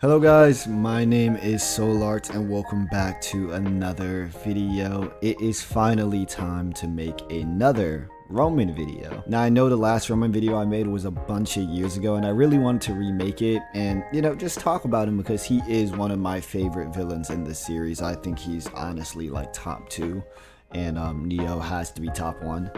Hello guys, my name is Solart and welcome back to another video. It is finally time to make another Roman video. Now I know the last Roman video I made was a bunch of years ago and I really wanted to remake it and just talk about him because he is one of my favorite villains in this series. I think he's honestly like top 2 and Neo has to be top 1.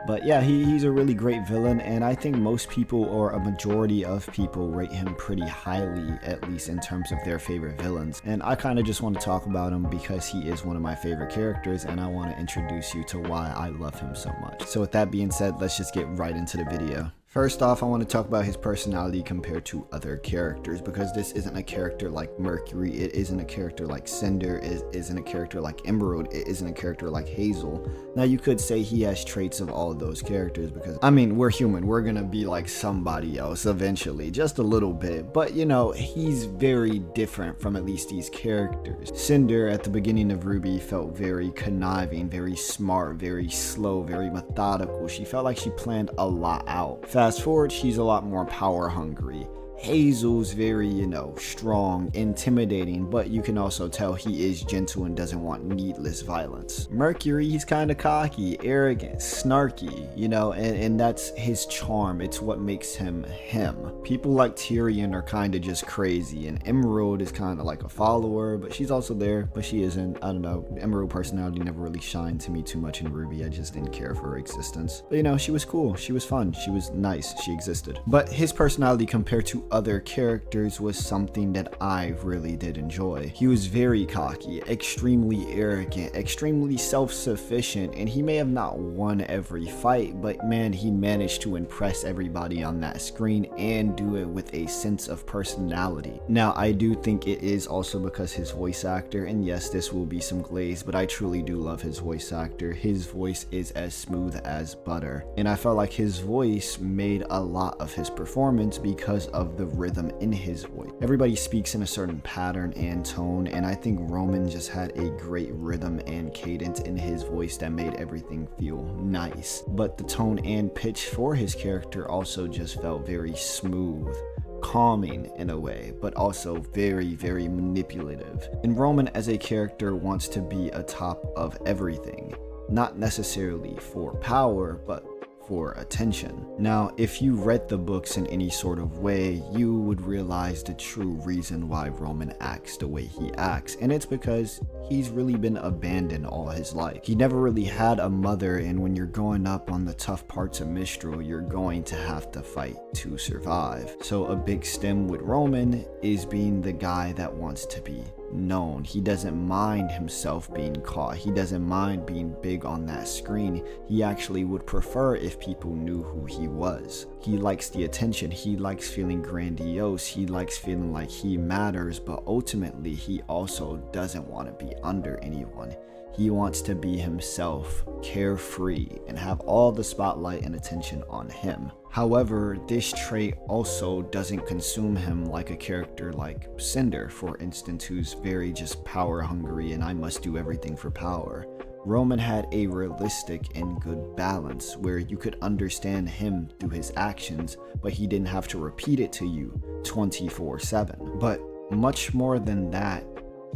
But yeah, he's a really great villain, and I think most people, or a majority of people, rate him pretty highly, at least in terms of their favorite villains. And I kind of just want to talk about him because he is one of my favorite characters, and I want to introduce you to why I love him so much. So with that being said, let's just get right into the video. First off, I want to talk about his personality compared to other characters, because this isn't a character like Mercury, it isn't a character like Cinder, it isn't a character like Emerald, it isn't a character like Hazel. Now you could say he has traits of all of those characters because, I mean, we're human, we're gonna be like somebody else eventually, just a little bit, but he's very different from at least these characters. Cinder at the beginning of RWBY felt very conniving, very smart, very slow, very methodical. She felt like she planned a lot out. Fast forward, she's a lot more power hungry. Hazel's very, strong, intimidating, but you can also tell he is gentle and doesn't want needless violence. Mercury, he's kind of cocky, arrogant, snarky, and that's his charm. It's what makes him him. People like Tyrion are kind of just crazy, and Emerald is kind of like a follower, but she's also there, but she isn't. I don't know, Emerald personality never really shined to me too much in RWBY. I just didn't care for her existence. But she was cool, she was fun, she was nice, she existed. But his personality compared to other characters was something that I really did enjoy. He was very cocky, extremely arrogant, extremely self-sufficient, and he may have not won every fight, but man, he managed to impress everybody on that screen and do it with a sense of personality. Now, I do think it is also because his voice actor, and yes, this will be some glaze, but I truly do love his voice actor. His voice is as smooth as butter, and I felt like his voice made a lot of his performance because of the rhythm in his voice. Everybody speaks in a certain pattern and tone, and I think Roman just had a great rhythm and cadence in his voice that made everything feel nice. But the tone and pitch for his character also just felt very smooth, calming in a way, but also very, very manipulative. And Roman as a character wants to be atop of everything, not necessarily for power, but for attention. Now, if you read the books in any sort of way, you would realize the true reason why Roman acts the way he acts, and it's because he's really been abandoned all his life. He never really had a mother, and when you're going up on the tough parts of Mistral, you're going to have to fight to survive. So a big stem with Roman is being the guy that wants to be known. He doesn't mind himself being caught. He doesn't mind being big on that screen. He actually would prefer if people knew who he was. He likes the attention. He likes feeling grandiose. He likes feeling like he matters, but ultimately he also doesn't want to be under anyone. He wants to be himself, carefree, and have all the spotlight and attention on him. However, this trait also doesn't consume him like a character like Cinder, for instance, who's very just power hungry and I must do everything for power. Roman had a realistic and good balance where you could understand him through his actions, but he didn't have to repeat it to you 24/7. But much more than that,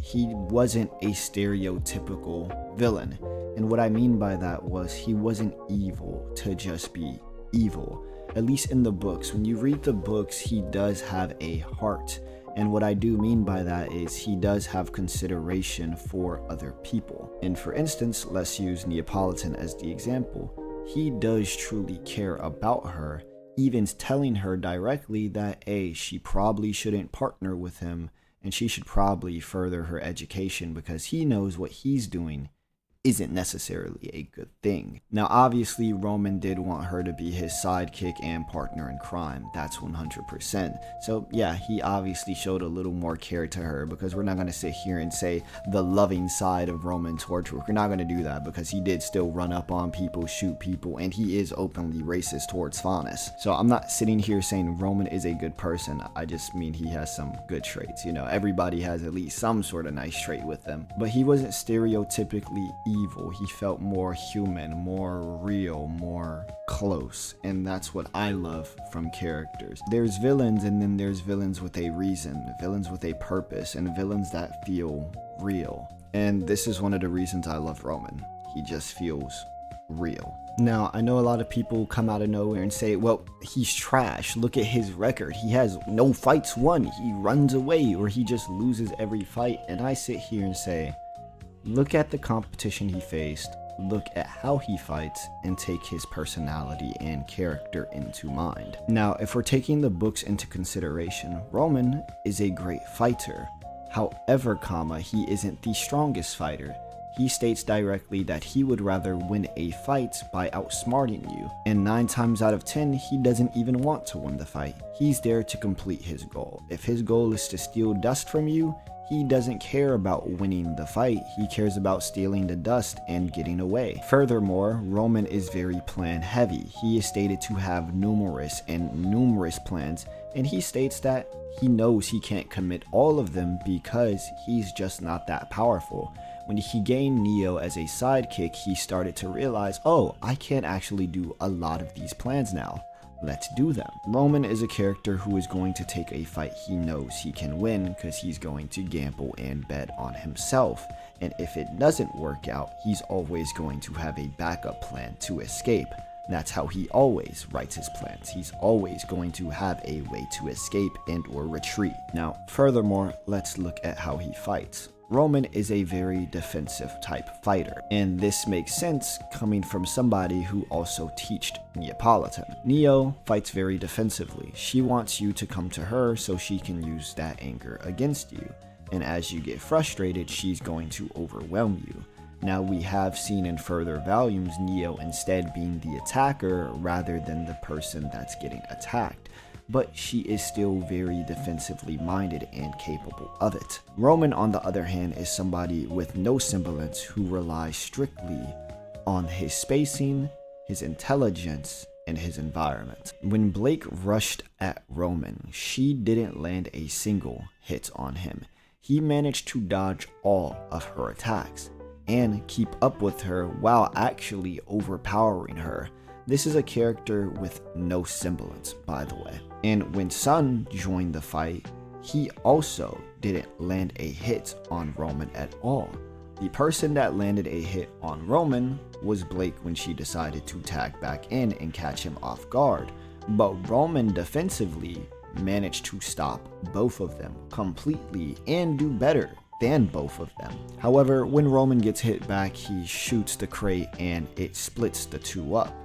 he wasn't a stereotypical villain. And what I mean by that was he wasn't evil to just be evil. At least in the books. When you read the books, he does have a heart. And what I do mean by that is he does have consideration for other people. And for instance, let's use Neapolitan as the example. He does truly care about her, even telling her directly that she probably shouldn't partner with him and she should probably further her education because he knows what he's doing isn't necessarily a good thing. Now obviously Roman did want her to be his sidekick and partner in crime, that's 100%. So yeah, he obviously showed a little more care to her because we're not going to sit here and say the loving side of Roman towards her. We're not going to do that because he did still run up on people, shoot people, and he is openly racist towards Faunus. So I'm not sitting here saying Roman is a good person, I just mean he has some good traits. Everybody has at least some sort of nice trait with them. But he wasn't stereotypically evil. He felt more human, more real, more close. And that's what I love from characters. There's villains, and then there's villains with a reason, villains with a purpose, and villains that feel real. And this is one of the reasons I love Roman. He just feels real. Now, I know a lot of people come out of nowhere and say, well, he's trash. Look at his record. He has no fights won. He runs away, or he just loses every fight. And I sit here and say, look at the competition he faced, look at how he fights, and take his personality and character into mind. Now, if we're taking the books into consideration, Roman is a great fighter. However, he isn't the strongest fighter. He states directly that he would rather win a fight by outsmarting you, and 9 times out of 10, he doesn't even want to win the fight. He's there to complete his goal. If his goal is to steal dust from you, he doesn't care about winning the fight. He cares about stealing the dust and getting away. Furthermore, Roman is very plan heavy. He is stated to have numerous plans, and he states that he knows he can't commit all of them because he's just not that powerful. When he gained Neo as a sidekick, he started to realize, oh, I can't actually do a lot of these plans now. Let's do them. Roman is a character who is going to take a fight he knows he can win because he's going to gamble and bet on himself. And if it doesn't work out, he's always going to have a backup plan to escape. That's how he always writes his plans. He's always going to have a way to escape and or retreat. Now, furthermore, let's look at how he fights. Roman is a very defensive type fighter, and this makes sense coming from somebody who also taught Neapolitan. Neo fights very defensively. She wants you to come to her so she can use that anger against you, and as you get frustrated, she's going to overwhelm you. Now, we have seen in further volumes Neo instead being the attacker rather than the person that's getting attacked, but she is still very defensively minded and capable of it. Roman, on the other hand, is somebody with no semblance who relies strictly on his spacing, his intelligence, and his environment. When Blake rushed at Roman, she didn't land a single hit on him. He managed to dodge all of her attacks and keep up with her while actually overpowering her. This is a character with no semblance, by the way. And when Sun joined the fight, he also didn't land a hit on Roman at all. The person that landed a hit on Roman was Blake when she decided to tag back in and catch him off guard. But Roman defensively managed to stop both of them completely and do better than both of them. However, when Roman gets hit back, he shoots the crate and it splits the two up,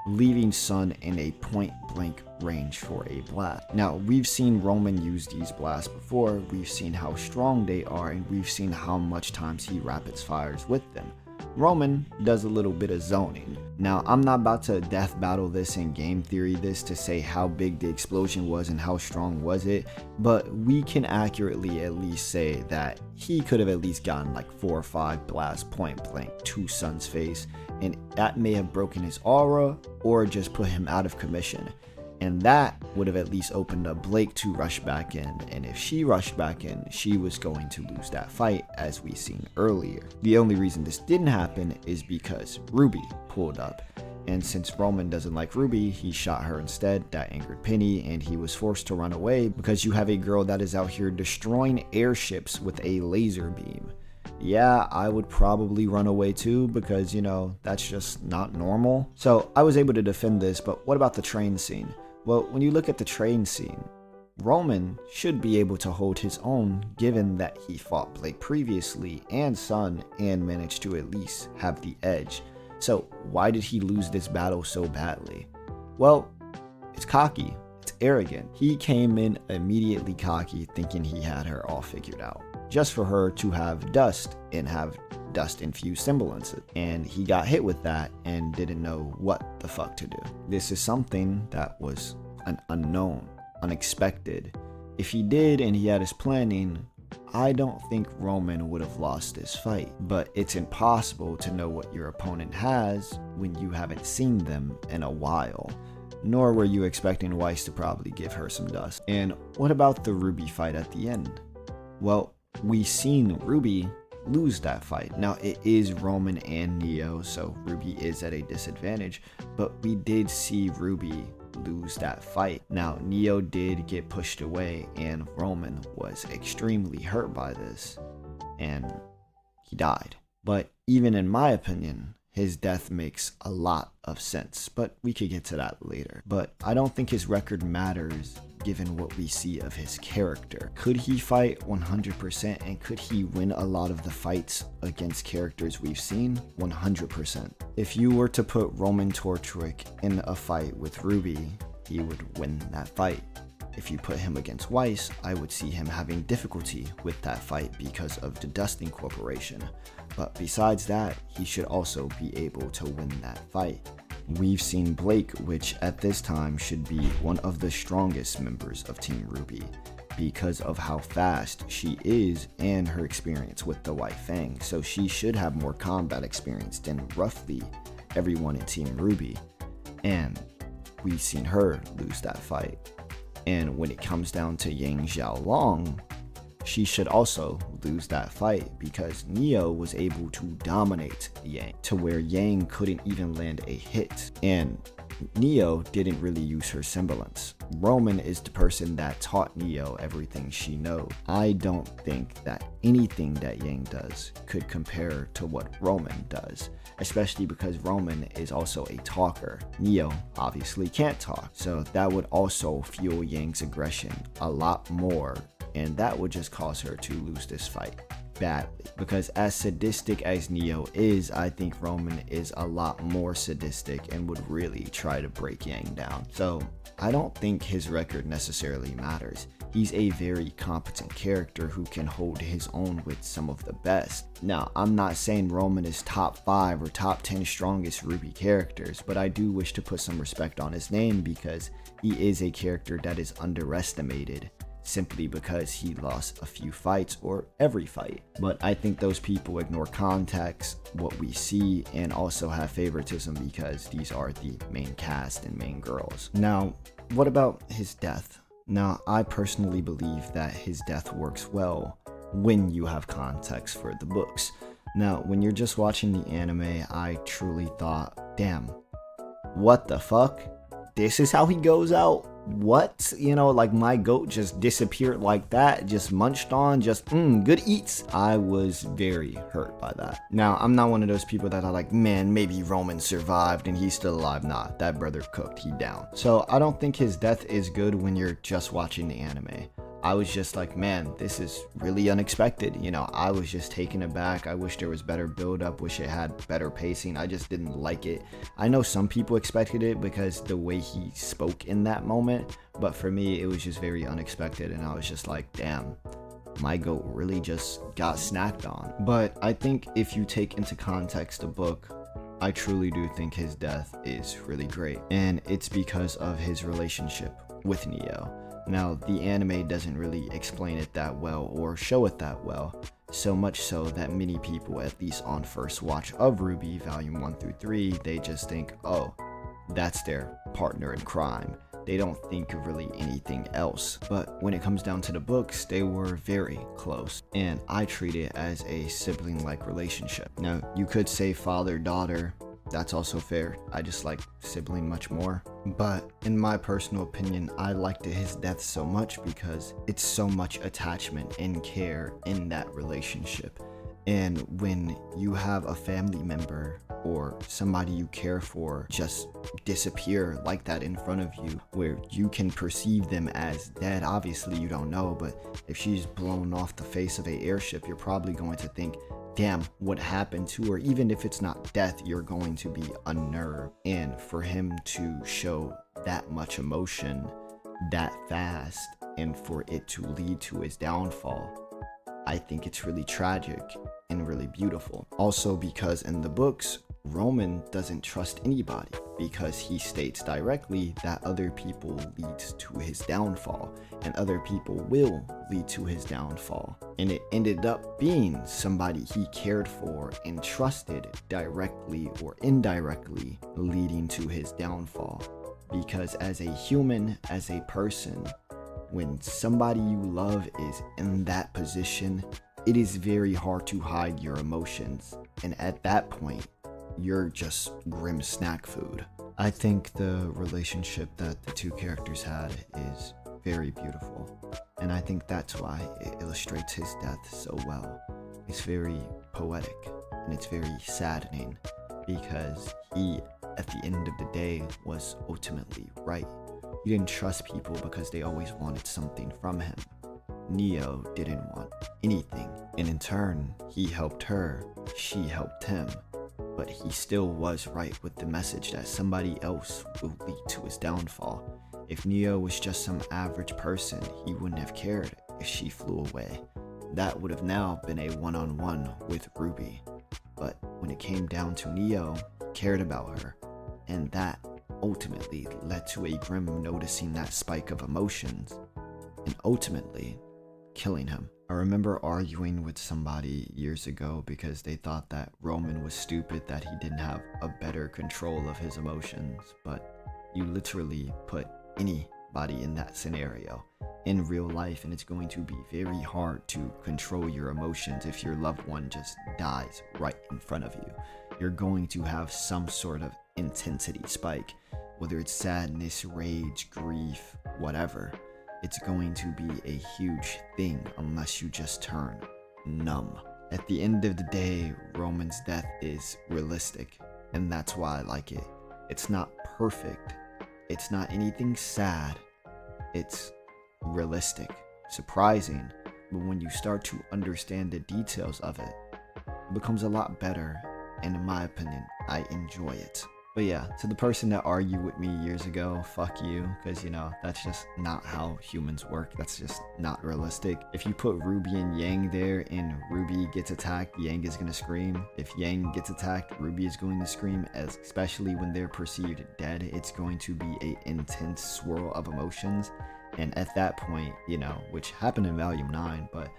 leaving Sun in a point-blank range for a blast. Now, we've seen Roman use these blasts before, we've seen how strong they are, and we've seen how much times he rapids fires with them. Roman does a little bit of zoning. Now, I'm not about to death battle this and game theory this to say how big the explosion was and how strong was it, but we can accurately at least say that he could have at least gotten like 4 or 5 blasts point blank to Sun's face, and that may have broken his aura or just put him out of commission. And that would have at least opened up Blake to rush back in, and if she rushed back in, she was going to lose that fight, as we seen earlier. The only reason this didn't happen is because RWBY pulled up, and since Roman doesn't like RWBY, he shot her instead. That angered Penny, and he was forced to run away because you have a girl that is out here destroying airships with a laser beam. Yeah, I would probably run away too because, you know, that's just not normal. So I was able to defend this, but what about the train scene? Well, when you look at the train scene, Roman should be able to hold his own given that he fought Blake previously and Sun and managed to at least have the edge. So why did he lose this battle so badly? Well, it's cocky, it's arrogant. He came in immediately cocky thinking he had her all figured out, just for her to have dust and have dust-infused semblances, and he got hit with that and didn't know what the fuck to do. This is something that was an unknown, unexpected. If he did and he had his planning, I don't think Roman would have lost this fight, but it's impossible to know what your opponent has when you haven't seen them in a while, nor were you expecting Weiss to probably give her some dust. And what about the RWBY fight at the end? Well, we seen RWBY lose that fight. Now, it is Roman and Neo, so RWBY is at a disadvantage, but we did see RWBY lose that fight. Now, Neo did get pushed away, and Roman was extremely hurt by this, and he died. But even in my opinion, his death makes a lot of sense, but we could get to that later. But I don't think his record matters given what we see of his character. Could he fight 100%, and could he win a lot of the fights against characters we've seen? 100%. If you were to put Roman Torchwick in a fight with RWBY, he would win that fight. If you put him against Weiss, I would see him having difficulty with that fight because of the Dusting Corporation. But besides that, he should also be able to win that fight. We've seen Blake, which at this time should be one of the strongest members of Team RWBY because of how fast she is and her experience with the White Fang. So she should have more combat experience than roughly everyone in Team RWBY. And we've seen her lose that fight. And when it comes down to Yang Xiaolong, she should also lose that fight because Neo was able to dominate Yang to where Yang couldn't even land a hit. And Neo didn't really use her semblance. Roman is the person that taught Neo everything she knows. I don't think that anything that Yang does could compare to what Roman does, especially because Roman is also a talker. Neo obviously can't talk, so that would also fuel Yang's aggression a lot more, and that would just cause her to lose this fight badly. Because as sadistic as Neo is, I think Roman is a lot more sadistic and would really try to break Yang down. So I don't think his record necessarily matters. He's a very competent character who can hold his own with some of the best. Now, I'm not saying Roman is top 5 or top 10 strongest RWBY characters, but I do wish to put some respect on his name because he is a character that is underestimated simply because he lost a few fights or every fight. But I think those people ignore context, what we see, and also have favoritism because these are the main cast and main girls. Now, what about his death? Now, I personally believe that his death works well when you have context for the books. Now, when you're just watching the anime, I truly thought, damn, what the fuck? This is how he goes out? What? You know, like my goat just disappeared like that, just munched on, just good eats. I was very hurt by that. Now, I'm not one of those people that are like, man, maybe Roman survived and he's still alive. Nah, that brother cooked, he down. So I don't think his death is good when you're just watching the anime. I was just like, man, this is really unexpected. You know, I was just taken aback. I wish there was better build up, wish it had better pacing. I just didn't like it. I know some people expected it because the way he spoke in that moment, but for me, it was just very unexpected. And I was just like, damn, my goat really just got snacked on. But I think if you take into context the book, I truly do think his death is really great. And it's because of his relationship with Neo. Now, the anime doesn't really explain it that well or show it that well, so much so that many people, at least on first watch of RWBY Volume 1 through 3, they just think, oh, that's their partner in crime. They don't think of really anything else. But when it comes down to the books, they were very close, and I treat it as a sibling-like relationship. Now, you could say father-daughter, that's also fair. I just like sibling much more. But in my personal opinion, I liked his death so much because it's so much attachment and care in that relationship. And when you have a family member or somebody you care for just disappear like that in front of you, where you can perceive them as dead, obviously you don't know, but if she's blown off the face of an airship, you're probably going to think, damn, what happened to her? Even if it's not death, you're going to be unnerved. And for him to show that much emotion that fast and for it to lead to his downfall, I think it's really tragic and really beautiful. Also because in the books, Roman doesn't trust anybody because he states directly that other people leads to his downfall and other people will lead to his downfall. And it ended up being somebody he cared for and trusted directly or indirectly leading to his downfall. Because as a human, as a person, when somebody you love is in that position, it is very hard to hide your emotions, and at that point, you're just grim snack food. I think the relationship that the two characters had is very beautiful, and I think that's why it illustrates his death so well. It's very poetic, and it's very saddening, because he, at the end of the day, was ultimately right. He didn't trust people because they always wanted something from him. Neo didn't want anything, and in turn, he helped her, she helped him, but he still was right with the message that somebody else will lead to his downfall. If Neo was just some average person, he wouldn't have cared if she flew away. That would have now been a one-on-one with RWBY. But when it came down to Neo, he cared about her, and that ultimately led to a Grimm noticing that spike of emotions, and ultimately killing him. I remember arguing with somebody years ago because they thought that Roman was stupid, that he didn't have a better control of his emotions, but you literally put anybody in that scenario in real life, and it's going to be very hard to control your emotions if your loved one just dies right in front of you. You're going to have some sort of intensity spike, whether it's sadness, rage, grief, whatever. It's going to be a huge thing unless you just turn numb. At the end of the day, Roman's death is realistic, and that's why I like it. It's not perfect. It's not anything sad. It's realistic, surprising, but when you start to understand the details of it, it becomes a lot better, and in my opinion, I enjoy it. But yeah, to the person that argued with me years ago, fuck you, because that's just not how humans work. That's just not realistic. If you put RWBY and Yang there and RWBY gets attacked, Yang is going to scream. If Yang gets attacked, RWBY is going to scream, especially when they're perceived dead. It's going to be an intense swirl of emotions. And at that point, which happened in Volume 9, but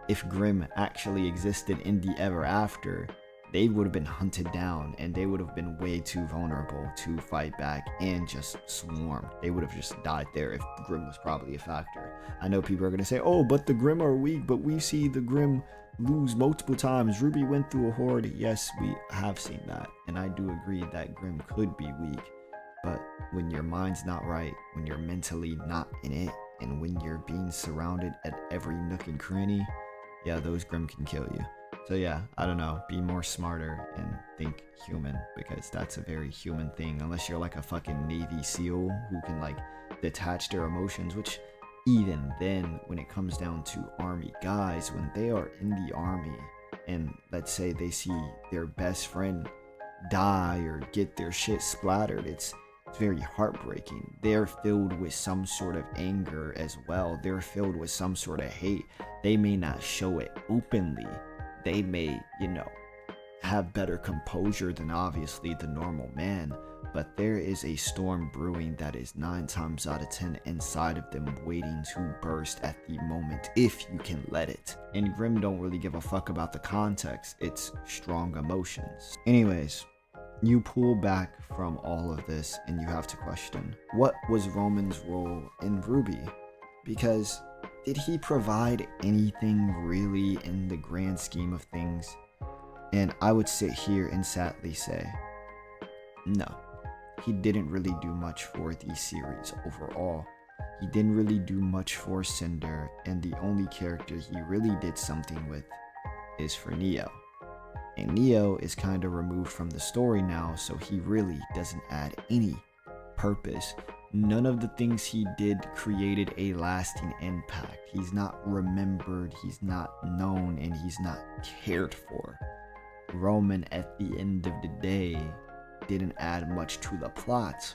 if Grimm actually existed in the Ever After, they would have been hunted down, and they would have been way too vulnerable to fight back and just swarm. They would have just died there if Grimm was probably a factor. I know people are going to say, oh, but the Grimm are weak, but we see the Grimm lose multiple times. RWBY went through a horde. Yes, we have seen that, and I do agree that Grimm could be weak. But when your mind's not right, when you're mentally not in it, and when you're being surrounded at every nook and cranny, yeah, those Grimm can kill you. So yeah, I don't know, be more smarter and think human, because that's a very human thing, unless you're like a fucking Navy SEAL who can like detach their emotions, which even then, when it comes down to army guys, when they are in the army and let's say they see their best friend die or get their shit splattered, it's very heartbreaking. They're filled with some sort of anger as well. They're filled with some sort of hate. They may not show it openly. They may, have better composure than obviously the normal man, but there is a storm brewing that is 9 times out of 10 inside of them, waiting to burst at the moment if you can let it. And Grimm don't really give a fuck about the context. It's strong emotions. Anyways, you pull back from all of this and you have to question, what was Roman's role in RWBY? Because did he provide anything really in the grand scheme of things? And I would sit here and sadly say, no, he didn't really do much for the series overall. He didn't really do much for Cinder, and the only character he really did something with is for Neo. And Neo is kind of removed from the story now, so he really doesn't add any purpose. None of the things he did created a lasting impact. He's not remembered, he's not known, and he's not cared for. Roman, at the end of the day, didn't add much to the plot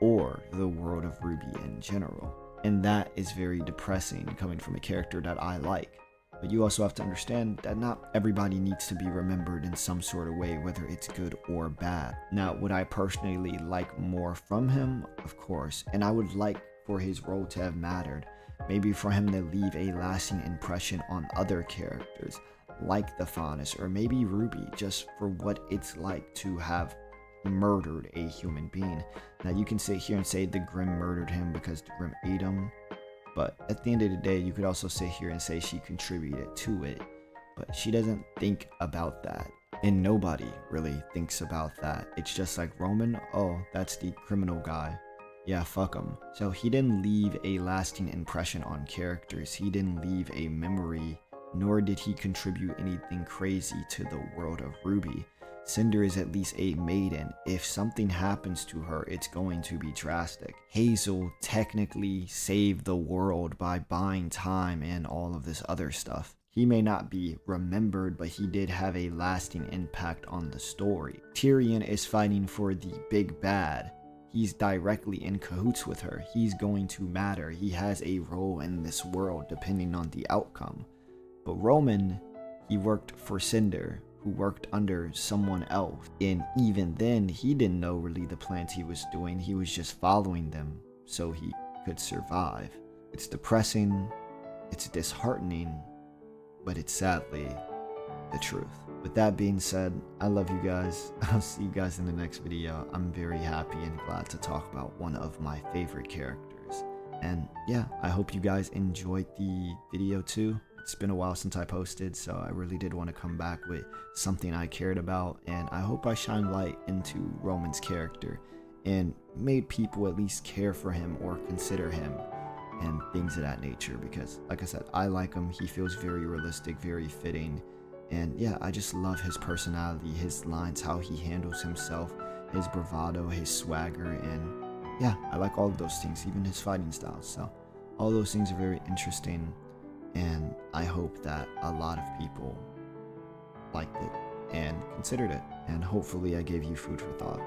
or the world of RWBY in general. And that is very depressing coming from a character that I like. But you also have to understand that not everybody needs to be remembered in some sort of way, whether it's good or bad. Now, would I personally like more from him? Of course. And I would like for his role to have mattered. Maybe for him to leave a lasting impression on other characters, like the Faunus, or maybe RWBY, just for what it's like to have murdered a human being. Now, you can sit here and say the Grimm murdered him because the Grimm ate him. But at the end of the day, you could also sit here and say she contributed to it. but she doesn't think about that. And nobody really thinks about that. It's just like, Roman, oh, that's the criminal guy. Yeah, fuck him. So he didn't leave a lasting impression on characters. He didn't leave a memory, nor did he contribute anything crazy to the world of RWBY. Cinder is at least a maiden. If something happens to her, it's going to be drastic. Hazel technically saved the world by buying time and all of this other stuff. He may not be remembered, but he did have a lasting impact on the story. Tyrion is fighting for the big bad. He's directly in cahoots with her. He's going to matter. He has a role in this world depending on the outcome. But Roman, he worked for Cinder, who worked under someone else. And even then, he didn't know really the plans he was doing. He was just following them so he could survive. It's depressing, it's disheartening, but it's sadly the truth. With that being said, I love you guys. I'll see you guys in the next video. I'm very happy and glad to talk about one of my favorite characters. And yeah, I hope you guys enjoyed the video too. It's been a while since I posted, so I really did want to come back with something I cared about, and I hope I shine light into Roman's character and made people at least care for him or consider him and things of that nature, because like I said, I like him. He feels very realistic, very fitting, and yeah, I just love his personality, his lines, how he handles himself, his bravado, his swagger, and yeah, I like all of those things, even his fighting style. So all those things are very interesting, and I hope that a lot of people liked it and considered it, and hopefully I gave you food for thought.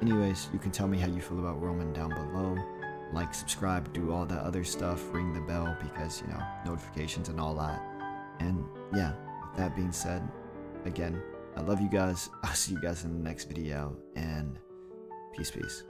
Anyways, you can tell me how you feel about Roman down below. Like, subscribe, do all that other stuff, ring the bell because, you know, notifications and all that. And yeah, with that being said, again, I love you guys. I'll see you guys in the next video, and peace.